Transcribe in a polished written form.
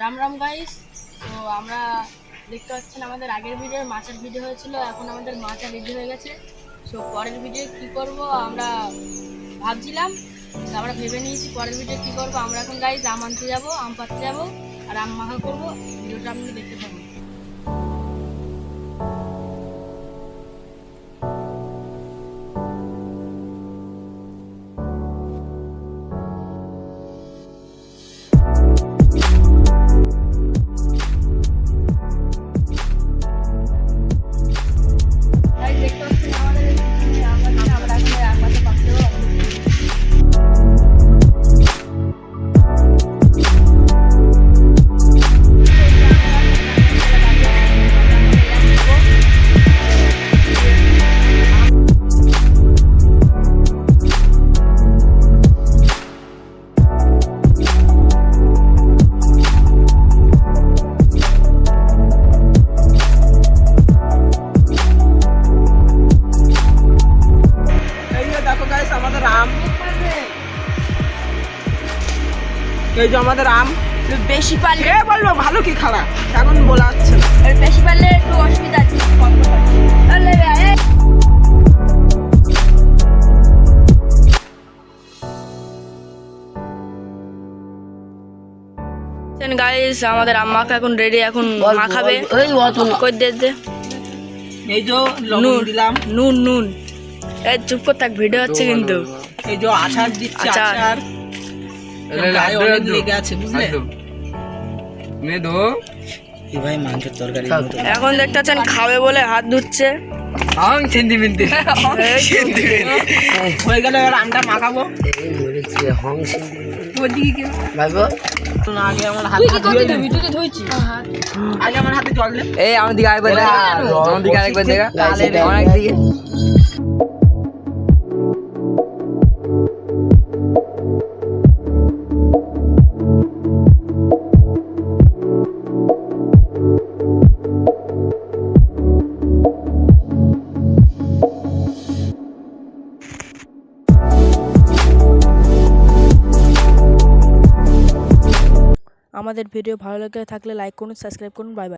Ram Ram guys. তো আমরা দেখতে পাচ্ছেন আমাদের আগের ভিডিও মাছের ভিডিও হয়েছিল, এখন আমাদের মাছটা রেডি হয়ে গেছে। সো পরের ভিডিও কি করব আমরা ভাবছিলাম, তো আমরা ভেবে নিয়েছি পরের ভিডিও কি করব। আমরা এখন গাইস আম আনতে যাবো, আম পাড়তে যাবো আর আম মাখা করবো। ভিডিওটা আপনি দেখতে পাবেন। গাইস দেখতে পাচ্ছেন আমাদের এখানে আম আছে, আমরা এখন আম মাখা পাড়তে যাবো। এই যে দেখো গাইস আমাদের আম, এই যে আমাদের আম। বেশি পারলে কে বলবো ভালো কি খারাপ এখন বলা যাচ্ছে না। বেশি পারলে একটু অসুবিধা আছে। গাইস আমাদের আম্মাকে এখন রেডি, এখন মাখাবে। কই দে দে এই যে লবণ নুন দিলাম, নুন নুন। এই চুপ কর থাক, ভিডিও হচ্ছে কিন্তু। এই যে আচার দিচ্ছি, আচার। আচার গায়ে অনেক লেগে আছে বুঝলে। এখন দেখতে পাচ্ছেন খাবে বলে হাত ধুচ্ছে। হয়ে গেলে এবার আমটা মাখাবো। আগে আমার হাত ধুয়ে দিই। আগে আমার হাতে জল দে। এই আমার দিকে আরেকবার দেখা, আমার দিকে আরেকবার দেখা, অনেক দিকে। আমাদের ভিডিও ভালো লেগে থাকলে লাইক করুন, সাবস্ক্রাইব করুন। Bye bye.